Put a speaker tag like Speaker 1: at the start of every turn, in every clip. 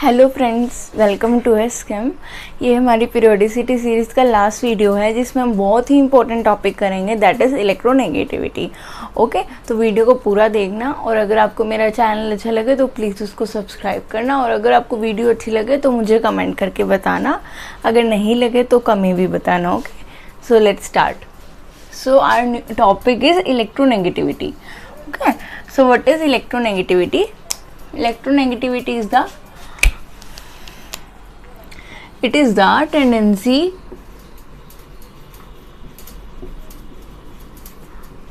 Speaker 1: Hello friends, welcome to एसकेम। ये हमारी periodicity series का लास्ट वीडियो है जिसमें हम बहुत ही इंपॉर्टेंट टॉपिक करेंगे, दैट इज़ इलेक्ट्रोनेगेटिविटी। ओके, तो वीडियो को पूरा देखना और अगर आपको मेरा चैनल अच्छा लगे तो प्लीज़ उसको सब्सक्राइब करना और अगर आपको वीडियो अच्छी लगे तो मुझे कमेंट करके बताना, अगर नहीं लगे तो कमी भी बताना। Okay, so let's start. So our topic is electronegativity. Okay, so what is electronegativity? Electronegativity is the tendency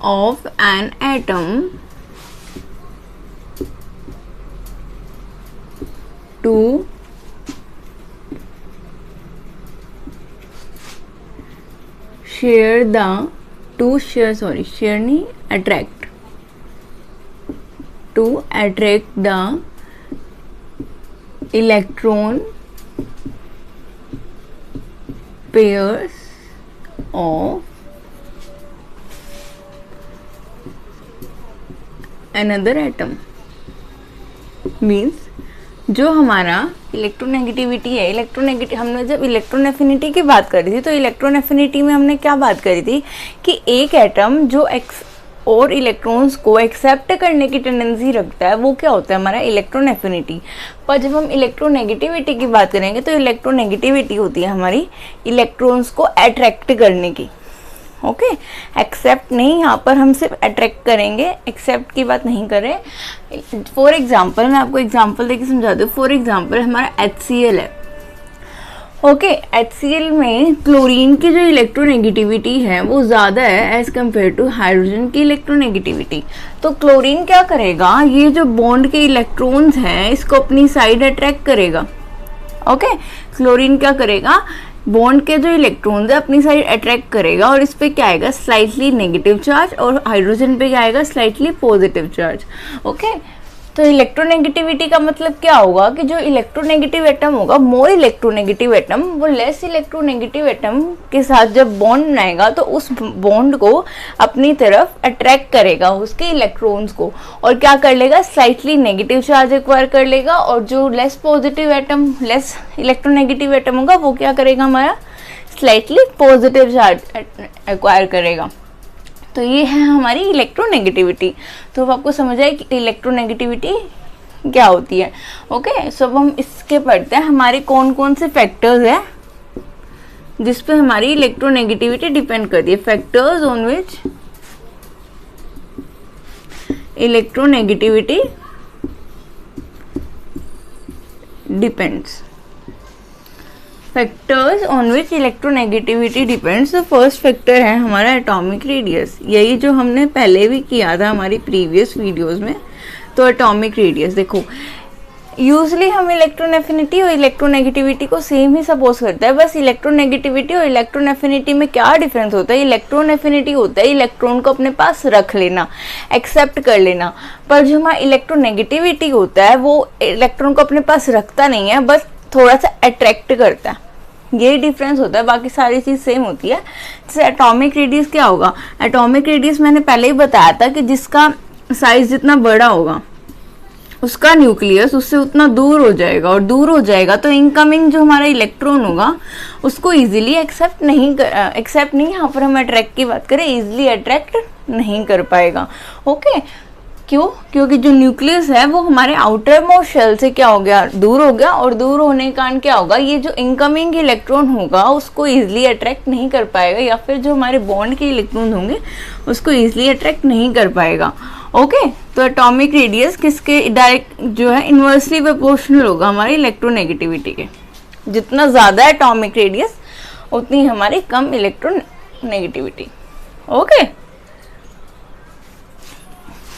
Speaker 1: of an atom to attract the electron pairs of another atom। Means जो हमारा इलेक्ट्रोनेगेटिविटी है, हमने जब electron affinity की बात करी थी तो इलेक्ट्रॉन एफिनिटी में हमने क्या बात करी थी कि एक एटम जो और इलेक्ट्रॉन्स को एक्सेप्ट करने की टेंडेंसी रखता है वो क्या होता है, हमारा इलेक्ट्रॉन एफिनिटी। पर जब हम इलेक्ट्रोनेगेटिविटी की बात करेंगे तो इलेक्ट्रोनेगेटिविटी होती है हमारी इलेक्ट्रॉन्स को अट्रैक्ट करने की। ओके, एक्सेप्ट नहीं, यहाँ पर हम सिर्फ अट्रैक्ट करेंगे, एक्सेप्ट की बात नहीं करें। फॉर एग्जाम्पल, मैं आपको एग्जाम्पल देके समझा दूँ। फॉर एग्जाम्पल हमारा HCl है। ओके, HCl में क्लोरीन की जो इलेक्ट्रोनेगेटिविटी है वो ज़्यादा है एज़ कम्पेयर टू हाइड्रोजन की इलेक्ट्रोनेगेटिविटी। तो क्लोरीन क्या करेगा, ये जो बॉन्ड के इलेक्ट्रॉन्स हैं इसको अपनी साइड अट्रैक्ट करेगा। ओके, क्लोरीन क्या करेगा, बॉन्ड के जो इलेक्ट्रॉन्स है अपनी साइड अट्रैक्ट करेगा और इस पे क्या आएगा, स्लाइटली नेगेटिव चार्ज, और हाइड्रोजन पे क्या आएगा, स्लाइटली पॉजिटिव चार्ज। ओके, तो इलेक्ट्रोनेगेटिविटी का मतलब क्या होगा कि जो इलेक्ट्रोनेगेटिव एटम होगा, मोर इलेक्ट्रोनेगेटिव एटम, वो लेस इलेक्ट्रोनेगेटिव एटम के साथ जब बॉन्ड बनाएगा तो उस बॉन्ड को अपनी तरफ अट्रैक्ट करेगा, उसके इलेक्ट्रॉन्स को, और क्या कर लेगा, स्लाइटली नेगेटिव चार्ज एक्वायर कर लेगा। और जो less positive atom, less electronegative atom होगा वो क्या करेगा, हमारा स्लाइटली पॉजिटिव चार्ज एक्वायर करेगा। तो ये है हमारी इलेक्ट्रोनेगेटिविटी। तो अब आपको समझ आए कि इलेक्ट्रोनेगेटिविटी क्या होती है। ओके, सो अब हम इसके पढ़ते हैं हमारे कौन कौन से फैक्टर्स हैं जिस पे हमारी इलेक्ट्रोनेगेटिविटी डिपेंड करती है। Factors on which electronegativity depends. Factors on which electronegativity depends. तो फर्स्ट फैक्टर है हमारा एटॉमिक रेडियस। यही जो हमने पहले भी किया था हमारी प्रीवियस वीडियोस में। तो एटॉमिक रेडियस देखो, यूजली हम इलेक्ट्रॉन एफिनिटी और इलेक्ट्रोनेगेटिविटी को सेम ही सपोज करते हैं, बस इलेक्ट्रोनेगेटिविटी और इलेक्ट्रॉन एफिनिटी में क्या डिफरेंस होता है। इलेक्ट्रॉन एफिनिटी होता है इलेक्ट्रॉन को अपने पास रख लेना, एक्सेप्ट कर लेना, पर जो हमारा इलेक्ट्रोनेगेटिविटी होता है वो इलेक्ट्रॉन को अपने पास रखता नहीं है, बस थोड़ा सा अट्रैक्ट करता है। ये डिफरेंस होता है, बाकी सारी चीज़ सेम होती है। जैसे एटॉमिक रेडियस क्या होगा, एटॉमिक रेडियस मैंने पहले ही बताया था कि जिसका साइज जितना बड़ा होगा उसका न्यूक्लियस उससे उतना दूर हो जाएगा, और दूर हो जाएगा तो इनकमिंग जो हमारा इलेक्ट्रॉन होगा उसको इजीली एक्सेप्ट नहीं, यहाँ पर हम अट्रैक्ट की बात करें, इजीली अट्रैक्ट नहीं कर पाएगा। ओके, क्यों? क्योंकि जो न्यूक्लियस है वो हमारे आउटर मोस्ट शेल से क्या हो गया, दूर हो गया, और दूर होने के कारण क्या होगा, ये जो इनकमिंग इलेक्ट्रॉन होगा उसको इजीली अट्रैक्ट नहीं कर पाएगा, या फिर जो हमारे बॉन्ड के इलेक्ट्रॉन होंगे उसको इजीली अट्रैक्ट नहीं कर पाएगा। ओके, तो एटॉमिक रेडियस किसके डायरेक्ट जो है इन्वर्सली प्रोपोर्शनल होगा हमारी इलेक्ट्रोनेगेटिविटी के। जितना ज़्यादा एटॉमिक रेडियस उतनी हमारी कम इलेक्ट्रोनेगेटिविटी। ओके,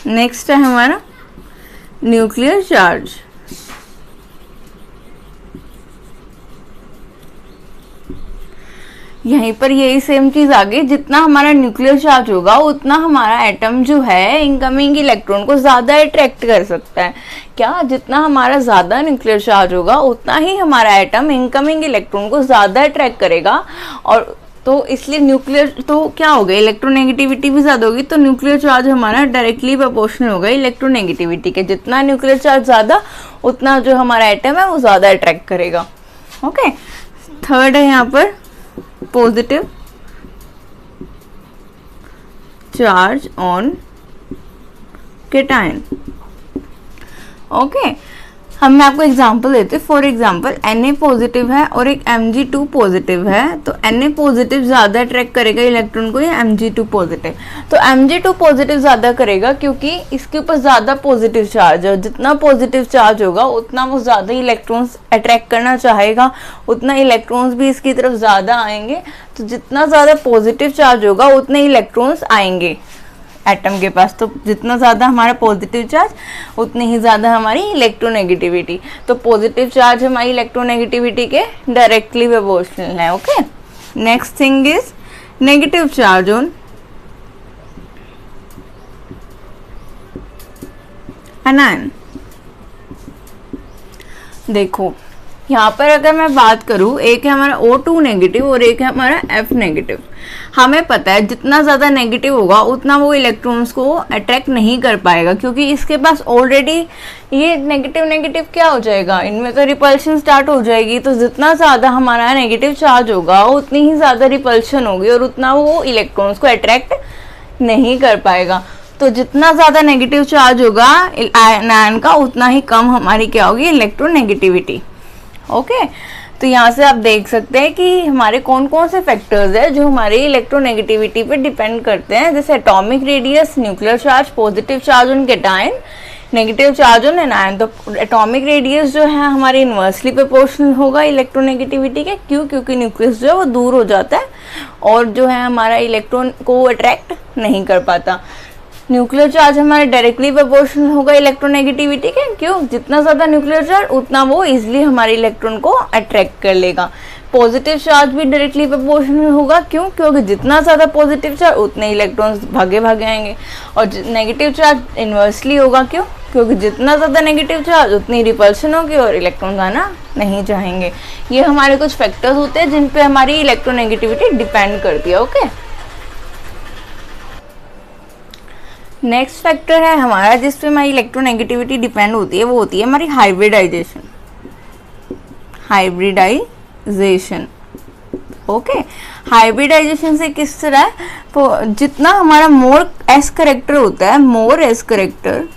Speaker 1: नेक्स्ट है हमारा न्यूक्लियर चार्ज। यहीं पर यही सेम चीज आ गई, जितना हमारा न्यूक्लियर चार्ज होगा उतना हमारा एटम जो है इनकमिंग इलेक्ट्रॉन को ज्यादा अट्रैक्ट कर सकता है। क्या? जितना हमारा ज्यादा न्यूक्लियर चार्ज होगा उतना ही हमारा एटम इनकमिंग इलेक्ट्रॉन को ज्यादा अट्रैक्ट करेगा, और तो इसलिए न्यूक्लियर तो क्या होगा, इलेक्ट्रोनेगेटिविटी भी ज़्यादा होगी, तो न्यूक्लियर चार्ज हमारा डायरेक्टली प्रोपोर्शनल होगा इलेक्ट्रोनेगेटिविटी के। जितना न्यूक्लियर चार्ज ज़्यादा उतना जो हमारा एटम है वो ज़्यादा अट्रैक्ट करेगा। ओके, थर्ड है यहाँ पर positive charge on cation. Okay, मैं आपको एग्जांपल देती हूँ। फॉर एग्जांपल Na पॉजिटिव है और एक Mg2 पॉजिटिव है, तो Na पॉजिटिव ज़्यादा अट्रैक्ट करेगा इलेक्ट्रॉन को या Mg2 पॉजिटिव? तो Mg2 पॉजिटिव ज़्यादा करेगा क्योंकि इसके ऊपर ज़्यादा पॉजिटिव चार्ज है। जितना पॉजिटिव चार्ज होगा उतना वो ज़्यादा इलेक्ट्रॉन्स अट्रैक्ट करना चाहेगा, उतना इलेक्ट्रॉन्स भी इसकी तरफ ज़्यादा आएंगे। तो जितना ज़्यादा पॉजिटिव चार्ज होगा उतने इलेक्ट्रॉन्स आएंगे एटम के पास। तो जितना ज़्यादा हमारा पॉजिटिव चार्ज उतनी ही ज़्यादा हमारी इलेक्ट्रोनेगेटिविटी। तो पॉजिटिव चार्ज हमारी इलेक्ट्रोनेगेटिविटी के डायरेक्टली प्रोपोर्शनल है। Okay, next thing is negative charge on anion. देखो यहाँ पर अगर मैं बात करूँ, एक है हमारा O2 नेगेटिव और एक है हमारा F नेगेटिव। हमें पता है जितना ज़्यादा नेगेटिव होगा उतना वो इलेक्ट्रॉन्स को अट्रैक्ट नहीं कर पाएगा, क्योंकि इसके पास ऑलरेडी ये नेगेटिव क्या हो जाएगा, इनमें तो रिपल्शन स्टार्ट हो जाएगी। तो जितना ज़्यादा हमारा नेगेटिव चार्ज होगा उतनी ही ज़्यादा रिपल्शन होगी और उतना वो इलेक्ट्रॉन्स को अट्रैक्ट नहीं कर पाएगा। तो जितना ज़्यादा नेगेटिव चार्ज होगा आयन का उतना ही कम हमारी क्या होगी, इलेक्ट्रोनेगेटिविटी। ओके, तो यहाँ से आप देख सकते हैं कि हमारे कौन कौन से फैक्टर्स है जो हमारी इलेक्ट्रोनेगेटिविटी पे डिपेंड करते हैं, जैसे atomic radius, nuclear charge, positive charge on cation, negative charge on anion. तो एटॉमिक रेडियस जो है हमारे इन्वर्सली प्रोपोर्शनल होगा इलेक्ट्रोनेगेटिविटी के। क्यों? क्योंकि न्यूक्लियस जो है वो दूर हो जाता है और जो है हमारा इलेक्ट्रॉन को अट्रैक्ट नहीं कर पाता। न्यूक्लियर चार्ज हमारे डायरेक्टली प्रोपोर्शनल होगा इलेक्ट्रोनेगेटिविटी के। क्यों? जितना ज़्यादा न्यूक्लियर चार्ज उतना वो इजीली हमारे इलेक्ट्रॉन को अट्रैक्ट कर लेगा। पॉजिटिव चार्ज भी डायरेक्टली प्रोपोर्शनल होगा। क्यों? क्योंकि जितना ज़्यादा पॉजिटिव चार्ज उतने इलेक्ट्रॉन्स भागे आएंगे। और नेगेटिव चार्ज इन्वर्सली होगा। क्यों? क्योंकि जितना ज़्यादा नेगेटिव चार्ज उतनी रिपल्शन होगी और इलेक्ट्रॉन आना नहीं चाहेंगे। ये हमारे कुछ फैक्टर्स होते हैं जिन पे हमारी इलेक्ट्रोनेगेटिविटी डिपेंड करती है। ओके, नेक्स्ट फैक्टर है हमारा जिस पे हमारी इलेक्ट्रोनेगेटिविटी डिपेंड होती है, वो होती है हमारी हाइब्रिडाइजेशन। ओके, हाइब्रिडाइजेशन से किस तरह है, तो जितना हमारा मोर एस करेक्टर होता है, मोर एस करेक्टर,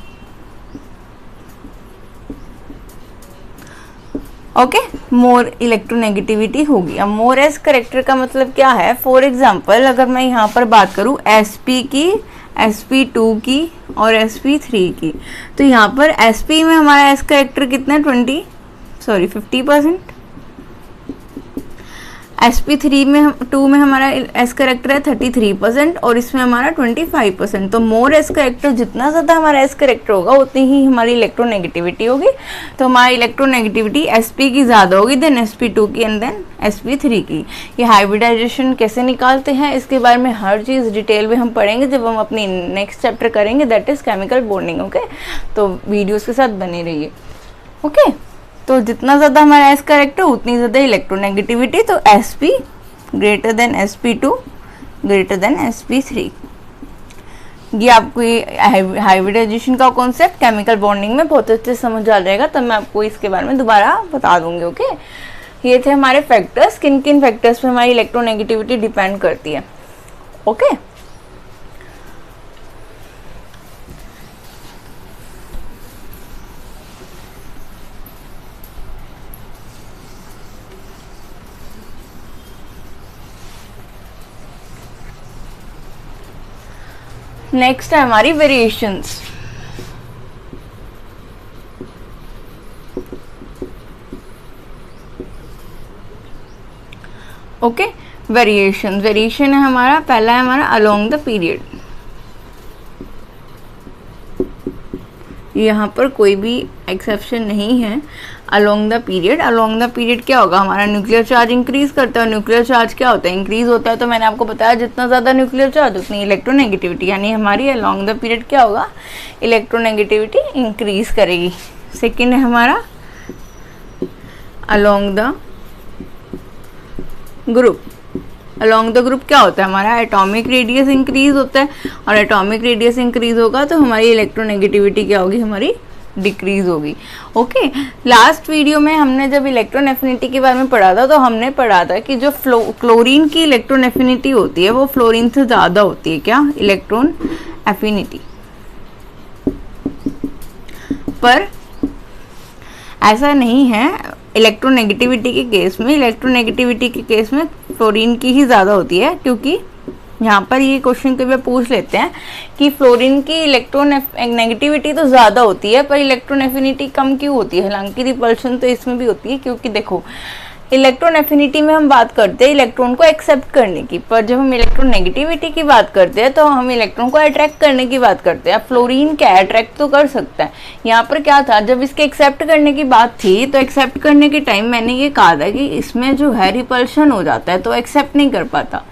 Speaker 1: ओके, मोर इलेक्ट्रोनेगेटिविटी होगी। अब मोर एस करेक्टर का मतलब क्या है? फॉर एग्जांपल अगर मैं यहाँ पर बात करूँ sp की, sp2 की और sp3 की, तो यहाँ पर sp में हमारा s करेक्टर कितना है 50%, sp3 में 2 में हमारा s करेक्टर है 33% और इसमें हमारा 25%। तो मोर s करेक्टर, जितना ज़्यादा हमारा s करेक्टर होगा उतनी ही हमारी इलेक्ट्रोनेगेटिविटी होगी। तो हमारी इलेक्ट्रोनेगेटिविटी sp की ज़्यादा होगी देन sp2 की एंड देन sp3 की। ये हाइब्रिडाइजेशन कैसे निकालते हैं इसके बारे में हर चीज़ डिटेल में हम पढ़ेंगे जब हम अपनी नेक्स्ट चैप्टर करेंगे, that is chemical bonding. Okay, तो वीडियोज़ के साथ बने रहिए। ओके, तो जितना ज़्यादा हमारा एस करेक्टर उतनी ज़्यादा इलेक्ट्रोनेगेटिविटी। तो sp greater than sp2 greater than sp3। ये आपको हाइब्रिडाइजेशन का कॉन्सेप्ट केमिकल बॉन्डिंग में बहुत अच्छे से समझ आ जाएगा, तब मैं आपको इसके बारे में दोबारा बता दूंगी। ओके, ये थे हमारे फैक्टर्स, किन किन फैक्टर्स पे हमारी इलेक्ट्रोनेगेटिविटी डिपेंड करती है। ओके, नेक्स्ट है हमारी वेरिएशंस। ओके, वेरिएशन है हमारा, पहला है हमारा अलोंग द पीरियड। यहाँ पर कोई भी एक्सेप्शन नहीं है। अलोंग द पीरियड क्या होगा, हमारा न्यूक्लियर चार्ज इंक्रीज करता है। न्यूक्लियर चार्ज क्या होता है, इंक्रीज होता है। तो मैंने आपको बताया जितना ज़्यादा न्यूक्लियर चार्ज उतनी इलेक्ट्रोनेगेटिविटी, यानी हमारी अलोंग द पीरियड क्या होगा, इलेक्ट्रोनेगेटिविटी इंक्रीज करेगी। सेकेंड है हमारा along the group. Along the group क्या होता है हमारा, एटॉमिक रेडियस इंक्रीज होता है, और एटॉमिक रेडियस इंक्रीज होगा तो हमारी इलेक्ट्रोनेगेटिविटी क्या होगी, हमारी डिक्रीज होगी। ओके, लास्ट वीडियो में हमने जब इलेक्ट्रॉन एफिनिटी के बारे में पढ़ा था तो हमने पढ़ा था कि जो क्लोरीन की इलेक्ट्रॉन एफिनिटी होती है वो फ्लोरीन से ज़्यादा होती है, क्या, इलेक्ट्रॉन एफिनिटी। पर ऐसा नहीं है, इलेक्ट्रोनेगेटिविटी के केस में, इलेक्ट्रोनेगेटिविटी के केस में फ्लोरीन की ही ज़्यादा होती है, क्योंकि यहाँ पर ये क्वेश्चन कभी पूछ लेते हैं कि फ्लोरीन की इलेक्ट्रॉन नेगेटिविटी तो ज़्यादा होती है पर इलेक्ट्रॉन एफिनिटी कम क्यों होती है। हालांकि रिपल्शन तो इसमें भी होती है, क्योंकि देखो इलेक्ट्रॉन एफिनिटी में हम बात करते हैं इलेक्ट्रॉन को एक्सेप्ट करने की, पर जब हम इलेक्ट्रॉन नेगेटिविटी की बात करते हैं तो हम इलेक्ट्रॉन को अट्रैक्ट करने की बात करते हैं। फ्लोरीन क्या अट्रैक्ट तो कर सकता है, यहाँ पर क्या था, जब इसके एक्सेप्ट करने की बात थी तो एक्सेप्ट करने के टाइम मैंने ये कहा था कि इसमें जो है रिपल्शन हो जाता है तो एक्सेप्ट नहीं कर पाता,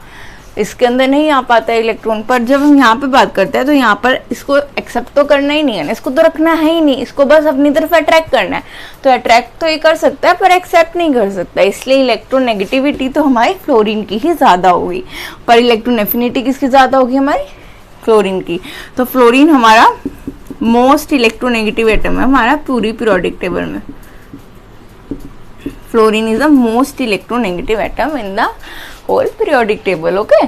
Speaker 1: इसके अंदर नहीं आ पाता है इलेक्ट्रॉन। पर जब हम यहाँ पे बात करते हैं तो यहाँ पर इसको एक्सेप्ट तो करना ही नहीं है ना, इसको तो रखना है ही नहीं, इसको बस अपनी तरफ अट्रैक्ट करना है। तो अट्रैक्ट तो ये कर सकता है पर एक्सेप्ट नहीं कर सकता, इसलिए इलेक्ट्रॉन नेगेटिविटी तो हमारी फ्लोरीन की ही ज़्यादा होगी, पर इलेक्ट्रॉन एफिनिटी किसकी ज़्यादा होगी, हमारी फ्लोरीन की। तो फ्लोरीन हमारा मोस्ट इलेक्ट्रोनेगेटिव एटम है हमारा पूरी पीरियोडिक टेबल में। Fluorine is the most electronegative atom in the whole periodic table. Okay,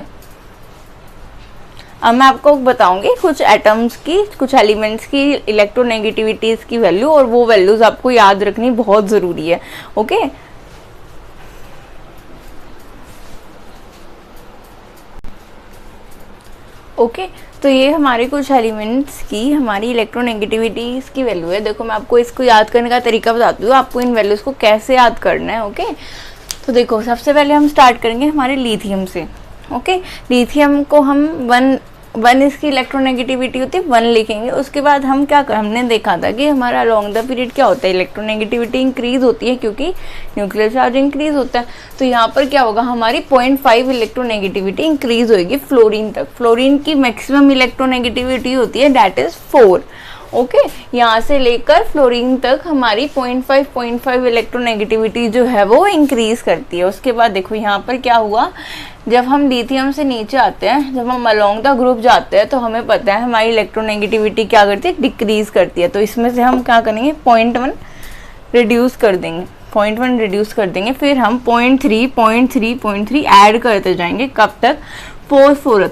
Speaker 1: अब मैं आपको बताऊंगी कुछ एटम्स की, कुछ एलिमेंट्स की इलेक्ट्रोनेगेटिविटीज की वैल्यू, और वो वैल्यूज आपको याद रखनी बहुत ज़रूरी है। ओके, ओके, तो ये हमारे कुछ एलिमेंट्स की हमारी इलेक्ट्रोनेगेटिविटीज़ की वैल्यू है। देखो मैं आपको इसको याद करने का तरीका बताती हूँ, आपको इन वैल्यूज़ को कैसे याद करना है। ओके, तो देखो सबसे पहले हम स्टार्ट करेंगे हमारे लिथियम से। ओके, लिथियम को हम वन इसकी इलेक्ट्रोनेगेटिविटी होती है, 1 लिखेंगे। उसके बाद हम क्या कर, हमने देखा था कि हमारा लॉन्ग द पीरियड क्या होता है, इलेक्ट्रोनेगेटिविटी इंक्रीज होती है क्योंकि न्यूक्लियर चार्ज इंक्रीज होता है। तो यहाँ पर क्या होगा, हमारी 0.5 इलेक्ट्रोनेगेटिविटी इंक्रीज होगी फ्लोरीन तक। फ्लोरीन की मैक्सिमम इलेक्ट्रोनेगेटिविटी होती है दैट इज 4। ओके, यहाँ से लेकर फ्लोरीन तक हमारी 0.5 इलेक्ट्रोनेगेटिविटी जो है वो इंक्रीज करती है। उसके बाद देखो यहाँ पर क्या हुआ, जब हम लिथियम से नीचे आते हैं, जब हम अलोंग द ग्रुप जाते हैं तो हमें पता है हमारी इलेक्ट्रोनेगेटिविटी क्या करती है, डिक्रीज करती है। तो इसमें से हम क्या करेंगे, 0.1 रिड्यूस कर देंगे, 0.1 रिड्यूस कर देंगे। फिर हम 0.3 ऐड करते जाएंगे, कब तक, फोस्फोरस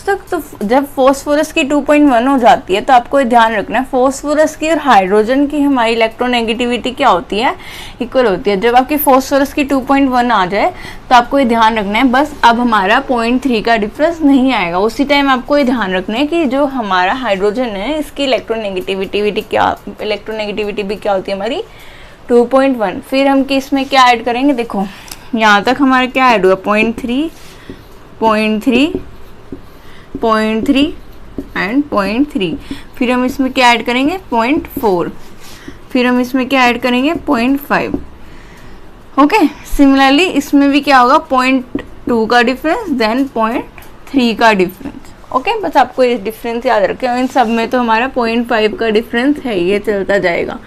Speaker 1: तक। तो जब फोस्फोरस की 2.1 हो जाती है तो आपको ध्यान रखना है फोस्फोरस की और हाइड्रोजन की हमारी इलेक्ट्रोनेगेटिविटी क्या होती है, इक्वल होती है। जब आपकी फोस्फोरस की 2.1 आ जाए तो आपको ये ध्यान रखना है, बस अब हमारा 0.3 का डिफरेंस नहीं आएगा। उसी टाइम आपको ये ध्यान रखना है कि जो हमारा हाइड्रोजन है इसकी इलेक्ट्रोनेगेटिविटी भी क्या होती है, हमारी 2.1। फिर हम किस में क्या ऐड करेंगे, देखो यहाँ तक हमारा क्या ऐड हुआ, 0.3 एंड 0.3। फिर हम इसमें क्या ऐड करेंगे, 0.4। फिर हम इसमें क्या ऐड करेंगे, 0.5। ओके, सिमिलरली इसमें भी क्या होगा, 0.2 का डिफरेंस, देन 0.3 का डिफरेंस। ओके, बस आपको ये डिफरेंस याद रखें। इन सब में तो हमारा 0.5 का डिफरेंस है, ये चलता जाएगा।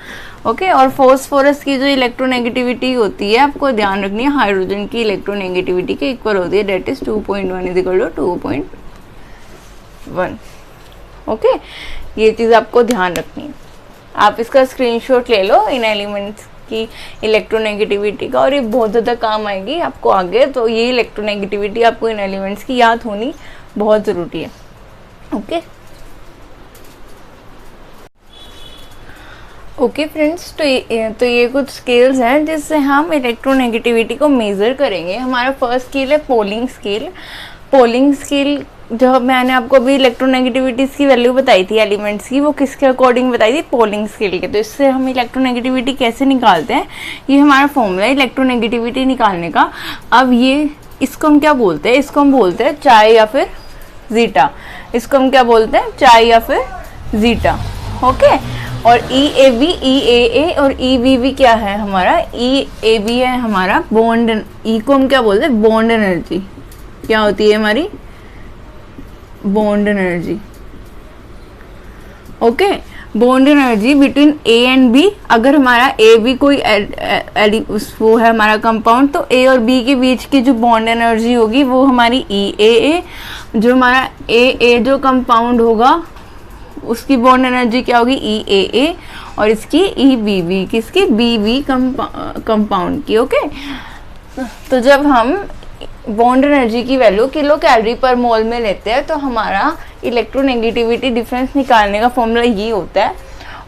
Speaker 1: ओके, और फोस्फोरस की जो इलेक्ट्रोनेगेटिविटी होती है आपको ध्यान रखनी है, हाइड्रोजन की इलेक्ट्रोनेगेटिविटी के इक्वल होती है, that is 2.1 is equal to 2.1। Okay, ये चीज़ आपको ध्यान रखनी है। आप इसका स्क्रीनशॉट ले लो इन एलिमेंट्स की इलेक्ट्रोनेगेटिविटी का, और ये बहुत ज़्यादा काम आएगी आपको आगे। तो ये इलेक्ट्रोनेगेटिविटी आपको इन एलिमेंट्स की याद होनी बहुत ज़रूरी है। ओके फ्रेंड्स, तो ये कुछ स्केल्स हैं जिससे हम इलेक्ट्रोनेगेटिविटी को मेज़र करेंगे। हमारा फर्स्ट स्केल है पोलिंग स्केल। पोलिंग स्केल जो मैंने आपको अभी इलेक्ट्रोनेगेटिविटीज़ की वैल्यू बताई थी एलिमेंट्स की, वो किसके अकॉर्डिंग बताई थी, पोलिंग स्केल के। तो इससे हम इलेक्ट्रोनेगेटिविटी कैसे निकालते हैं, ये हमारा फॉर्मूला है इलेक्ट्रोनेगेटिविटी निकालने का। अब ये इसको हम क्या बोलते हैं, इसको हम बोलते हैं चाय या फिर जीटा। इसको हम क्या बोलते हैं, चाय या फिर जीटा। ओके, और EAB, EAA और EBB क्या है हमारा, EAB है हमारा बॉन्ड, E को हम क्या बोलते हैं, बॉन्ड एनर्जी। क्या होती है हमारी, bond energy. Okay, bond energy between A and B, अगर हमारा ए बी कोई वो है हमारा कंपाउंड, तो ए और बी के बीच की जो बॉन्ड एनर्जी होगी वो हमारी ई ए, जो हमारा ए जो कंपाउंड होगा उसकी बॉन्ड एनर्जी क्या होगी ई ए, और इसकी ई बी बी, किसकी बी बी कंपाउंड की। ओके, तो जब हम बॉन्ड एनर्जी की वैल्यू किलो कैलोरी पर मोल में लेते हैं तो हमारा इलेक्ट्रोनेगेटिविटी डिफरेंस निकालने का फॉर्मूला ये होता है,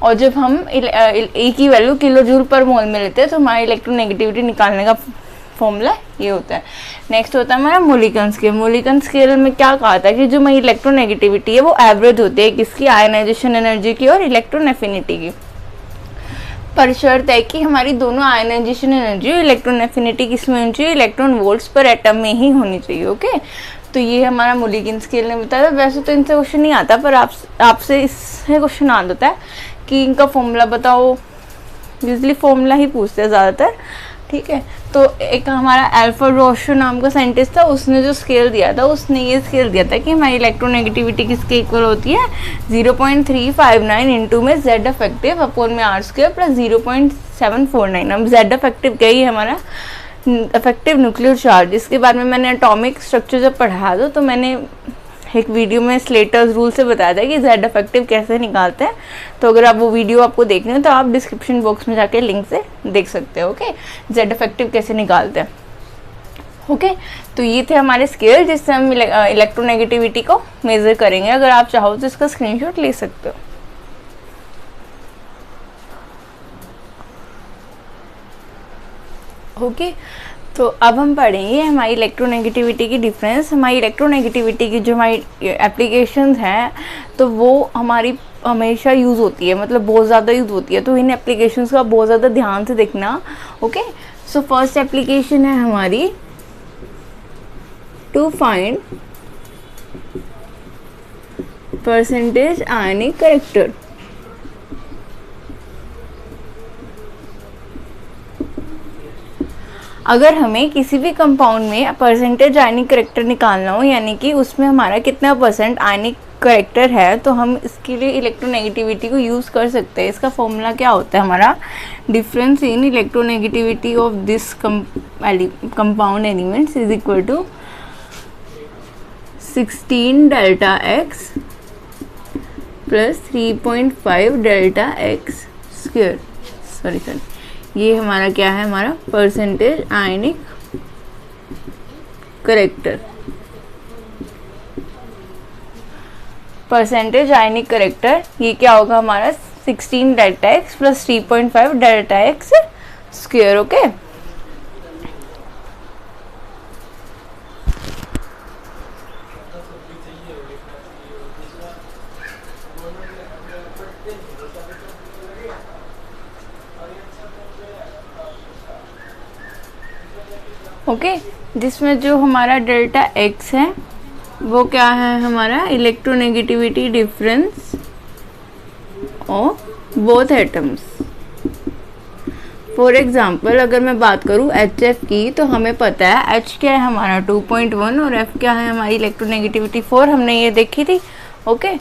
Speaker 1: और जब हम ए की वैल्यू किलो जूल पर मोल में लेते हैं तो हमारी इलेक्ट्रोनेगेटिविटी निकालने का फॉर्मूला ये होता है। नेक्स्ट होता है हमारा मूलिकन स्केल। मूलिकन स्केल में क्या कहा था कि जो हमारी इलेक्ट्रोनेगेटिविटी है वो एवरेज होती है किसकी, आयनाइजेशन एनर्जी की और इलेक्ट्रॉन एफिनिटी की, पर शर्त है कि हमारी दोनों आयनाइजेशन एनर्जी और इलेक्ट्रॉन एफिनिटी किस में होनी चाहिए, इलेक्ट्रॉन वोल्ट्स पर एटम में ही होनी चाहिए। ओके, तो ये हमारा मूलिकन स्केल ने बताया। वैसे तो इनसे क्वेश्चन नहीं आता, पर आपसे इससे क्वेश्चन आ जाता है कि इनका फॉर्मूला बताओ, यूजली फॉर्मूला ही पूछते हैं ज़्यादातर। ठीक है, तो एक हमारा अल्फ्रेड रोशो नाम का साइंटिस्ट था, उसने जो स्केल दिया था उसने ये स्केल दिया था कि हमारी इलेक्ट्रोनेगेटिविटी किसके इक्वल होती है 0.359 इंटू में जेड इफेक्टिव अपॉन में आर स्क्वायर प्लस 0.749। अब जेड इफेक्टिव क्या ही हमारा इफेक्टिव न्यूक्लियर चार्ज। इसके बारे में मैंने एटॉमिक स्ट्रक्चर जब पढ़ा दो तो मैंने एक वीडियो में स्लेटर्स रूल से बताया था कि जेड इफेक्टिव कैसे निकालते हैं, तो अगर आप वो वीडियो आपको देखनी हो तो आप डिस्क्रिप्शन बॉक्स में जाके लिंक से देख सकते हो। ओके, जेड इफेक्टिव कैसे निकालते हैं। ओके, तो ये थे हमारे स्केल जिससे हम इलेक्ट्रोनेगेटिविटी को मेजर करेंगे। अगर आप चाहो तो इसका स्क्रीनशॉट ले सकते हो। ओके, तो अब हम पढ़ेंगे हमारी इलेक्ट्रोनेगेटिविटी की डिफरेंस। हमारी इलेक्ट्रोनेगेटिविटी की जो हमारी एप्लीकेशंस हैं तो वो हमारी हमेशा यूज़ होती है, मतलब बहुत ज़्यादा यूज़ होती है, तो इन एप्लीकेशंस का बहुत ज़्यादा ध्यान से देखना। ओके, सो फर्स्ट एप्लीकेशन है हमारी to find percentage ionic character. अगर हमें किसी भी कंपाउंड में परसेंटेज आयनिक कैरेक्टर निकालना हो, यानी कि उसमें हमारा कितना परसेंट आयनिक कैरेक्टर है, तो हम इसके लिए इलेक्ट्रोनेगेटिविटी को यूज़ कर सकते हैं। इसका फॉर्मूला क्या होता है हमारा, difference in electronegativity of this compound elements is equal to 16 delta X plus 3.5 delta X square. Sorry, ये हमारा क्या है, हमारा percentage ionic character. Percentage ionic character ये क्या होगा हमारा 16 delta X plus 3.5 delta X square. Okay, okay, जिसमें जो हमारा डेल्टा एक्स है वो क्या है हमारा electronegativity difference of both atoms. For example अगर मैं बात करूँ HF की, तो हमें पता है H क्या है हमारा 2.1 और F क्या है हमारी इलेक्ट्रोनेगेटिविटी 4, हमने ये देखी थी। ओके,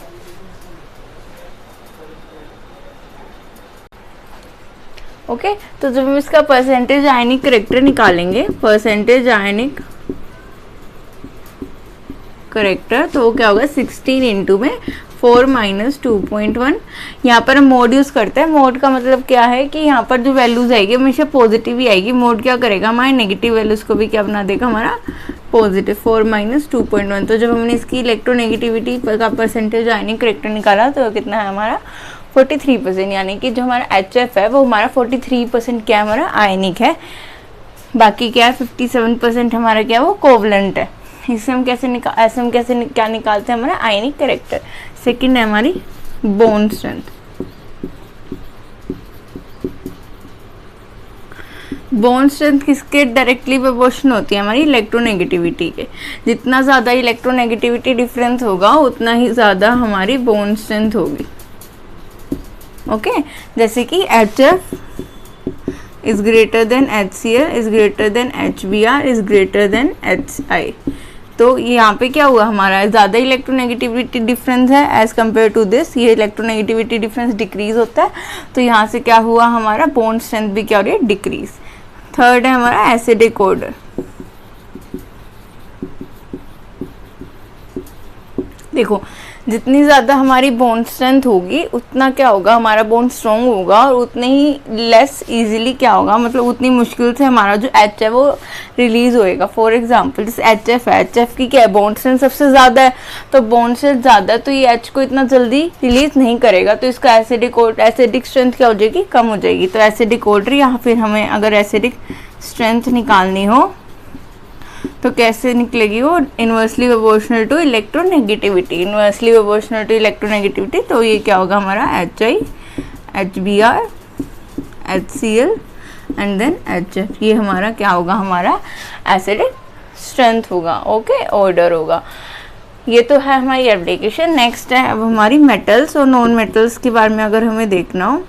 Speaker 1: ओके, तो जब हम इसका परसेंटेज आयनिक कैरेक्टर निकालेंगे, परसेंटेज आयनिक कैरेक्टर, तो वो क्या होगा 16 इंटू में 4 माइनस 2.1। यहाँ पर हम मोड यूज़ करते हैं। मोड का मतलब क्या है कि यहाँ पर जो वैल्यूज आएगी हमेशा पॉजिटिव ही आएगी। मोड क्या करेगा, हमारे नेगेटिव वैल्यूज को भी क्या बना देगा हमारा पॉजिटिव, 4 माइनस 2.1। तो जब हमने इसकी इलेक्ट्रोनेगेटिविटी का परसेंटेज आयनिक कैरेक्टर निकाला तो कितना है हमारा 43%, यानी कि जो हमारा HF है वो हमारा 43% क्या है हमारा आयनिक है, बाकी क्या है 57% हमारा क्या है वो कोवलेंट है। इससे हम कैसे क्या निकालते हैं हमारा आयनिक कैरेक्टर। सेकंड है हमारी बॉन्ड स्ट्रेंथ। बॉन्ड स्ट्रेंथ किसके डायरेक्टली प्रोपोर्शनल होती है हमारी इलेक्ट्रोनेगेटिविटी के। जितना ज़्यादा इलेक्ट्रोनेगेटिविटी डिफरेंस होगा उतना ही ज़्यादा हमारी बॉन्ड स्ट्रेंथ होगी। ओके, जैसे कि HF is greater than HCl is greater than HBr is greater than HI, तो यहाँ पे क्या हुआ, हमारा ज़्यादा इलेक्ट्रोनेगेटिविटी डिफरेंस है एज कम्पेयर टू दिस, ये इलेक्ट्रोनेगेटिविटी डिफरेंस डिक्रीज होता है, तो यहाँ से क्या हुआ, हमारा बॉन्ड स्ट्रेंथ भी क्या हो रही है, डिक्रीज। थर्ड है हमारा एसिडिक ऑर्डर। देखो जितनी ज़्यादा हमारी बॉन्ड स्ट्रेंथ होगी उतना क्या होगा, हमारा बॉन्ड स्ट्रॉन्ग होगा और उतने ही लेस इजीली क्या होगा, मतलब उतनी मुश्किल से हमारा जो एच है वो रिलीज होएगा। फॉर एग्जांपल जैसे एच एफ है, एच एफ की क्या है, बॉन्ड स्ट्रेंथ सबसे ज़्यादा है, तो बॉन्ड स्ट्रेंथ ज़्यादा है तो ये एच को इतना जल्दी रिलीज नहीं करेगा, तो इसका एसिडिक स्ट्रेंथ क्या हो जाएगी, कम हो जाएगी। तो एसिडिक ऑर्डर, या फिर हमें अगर एसिडिक स्ट्रेंथ निकालनी हो तो कैसे निकलेगी वो, inversely proportional to electronegativity, inversely proportional to electronegativity. तो ये क्या होगा हमारा HI, HBr, HCl and then HF, ये हमारा क्या होगा, हमारा एसिडिक स्ट्रेंथ होगा, ओके, ऑर्डर होगा। ये तो है हमारी एप्लीकेशन। नेक्स्ट है अब हमारी मेटल्स और नॉन मेटल्स के बारे में अगर हमें देखना हो,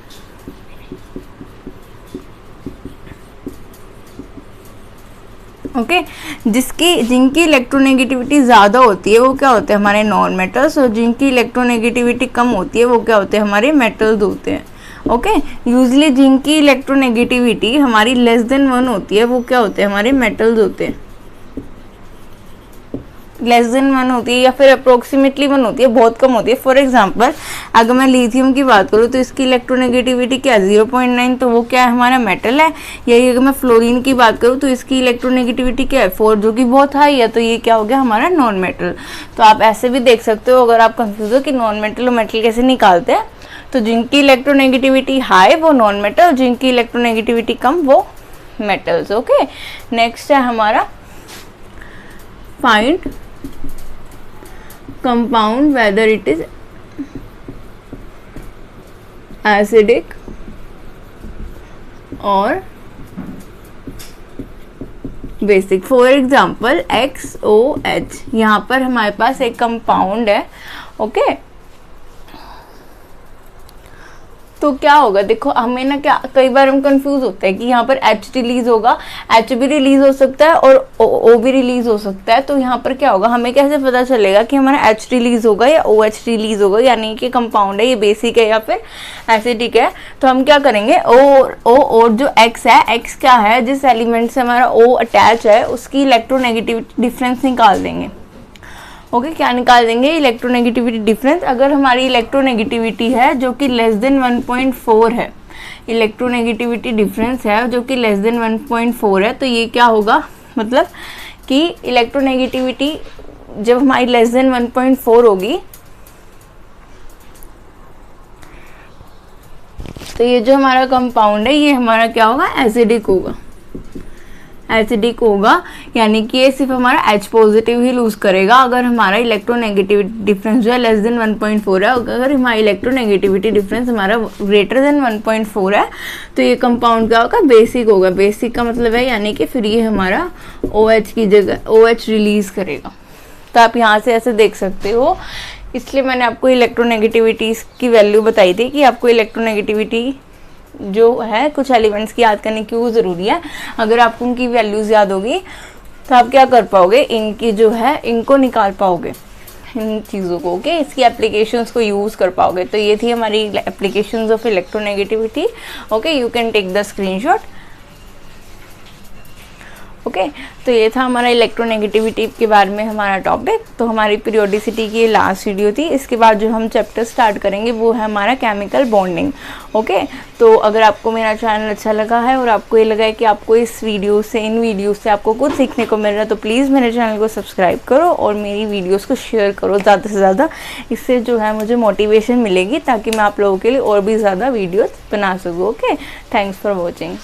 Speaker 1: ओके जिनकी इलेक्ट्रोनेगेटिविटी ज़्यादा होती है वो क्या होते हैं, हमारे नॉन मेटल्स, और जिनकी इलेक्ट्रोनेगेटिविटी कम होती है वो क्या होते हैं, हमारे मेटल्स होते हैं। ओके यूजली जिनकी इलेक्ट्रोनेगेटिविटी हमारी लेस देन 1 होती है वो क्या होते हैं, हमारे मेटल्स होते हैं। लेस देन 1 होती है या फिर अप्रोक्सीमेटली 1 होती है, बहुत कम होती है। फॉर एग्जांपल अगर मैं लिथियम की बात करूँ तो इसकी इलेक्ट्रोनेगेटिविटी क्या है, 0.9, तो वो क्या है, हमारा मेटल है। यही अगर मैं फ्लोरीन की बात करूँ तो इसकी इलेक्ट्रोनेगेटिविटी क्या है, 4, जो कि बहुत हाई है, तो ये क्या हो गया, हमारा नॉन मेटल। तो आप ऐसे भी देख सकते हो अगर आप कंफ्यूज हो कि नॉन मेटल और मेटल कैसे निकालते हैं, तो जिनकी इलेक्ट्रोनेगेटिविटी हाई वो नॉन मेटल, जिनकी इलेक्ट्रोनेगेटिविटी कम वो मेटल्स। ओके नेक्स्ट है हमारा find compound whether it is acidic or basic. For example XOH, यहाँ पर हमारे पास एक कंपाउंड है, ओके तो क्या होगा, देखो हमें ना क्या कई बार हम कंफ्यूज होते हैं कि यहाँ पर H रिलीज होगा, H भी रिलीज हो सकता है और O भी रिलीज हो सकता है, तो यहाँ पर क्या होगा, हमें कैसे पता चलेगा कि हमारा H रिलीज होगा या OH रिलीज होगा, यानी कि कंपाउंड है ये बेसिक है या फिर एसिडिक है। तो हम क्या करेंगे, O और जो X है, X क्या है, जिस एलिमेंट से हमारा O अटैच है उसकी इलेक्ट्रोनेगेटिविटी डिफरेंस निकाल देंगे। ओके क्या निकाल देंगे, इलेक्ट्रोनेगेटिविटी डिफरेंस। अगर हमारी इलेक्ट्रोनेगेटिविटी है जो कि लेस देन 1.4 है, इलेक्ट्रोनेगेटिविटी डिफरेंस है जो कि लेस देन 1.4 है, तो ये क्या होगा, मतलब कि इलेक्ट्रोनेगेटिविटी जब हमारी लेस देन 1.4 होगी तो ये जो हमारा कंपाउंड है ये हमारा क्या होगा, एसिडिक होगा, एसिडिक होगा, यानी कि ये सिर्फ हमारा H पॉजिटिव ही लूज करेगा अगर हमारा इलेक्ट्रोनेगेटिविटी डिफरेंस जो है लेस देन 1.4 है। अगर हमारा इलेक्ट्रोनेगेटिविटी डिफरेंस हमारा ग्रेटर देन 1.4 है तो ये कंपाउंड क्या होगा, बेसिक होगा। बेसिक का मतलब है यानी कि फिर ये हमारा OH की जगह OH रिलीज करेगा। तो आप यहाँ से ऐसे देख सकते हो, इसलिए मैंने आपको इलेक्ट्रोनेगेटिविटी की वैल्यू बताई थी कि आपको इलेक्ट्रोनेगेटिविटी जो है कुछ एलिमेंट्स की याद करने क्यों ज़रूरी है। अगर आपको उनकी वैल्यूज़ याद होगी तो आप क्या कर पाओगे, इनकी जो है इनको निकाल पाओगे, इन चीज़ों को, ओके इसकी एप्लीकेशंस को यूज़ कर पाओगे। तो ये थी हमारी applications of electronegativity. Okay you can take the screenshot. Okay तो ये था हमारा इलेक्ट्रोनेगेटिविटी के बारे में हमारा टॉपिक। तो हमारी पीरियोडिसिटी की ये लास्ट वीडियो थी। इसके बाद जो हम चैप्टर स्टार्ट करेंगे वो है हमारा केमिकल बॉन्डिंग। ओके तो अगर आपको मेरा चैनल अच्छा लगा है और आपको ये लगा है कि आपको इस वीडियो से, इन वीडियो से आपको कुछ सीखने को मिल रहा है, तो प्लीज़ मेरे चैनल को सब्सक्राइब करो और मेरी वीडियोज़ को शेयर करो ज़्यादा से ज़्यादा। इससे जो है मुझे मोटिवेशन मिलेगी ताकि मैं आप लोगों के लिए और भी ज़्यादा वीडियोज़ बना सकूँ। Okay thanks for watching.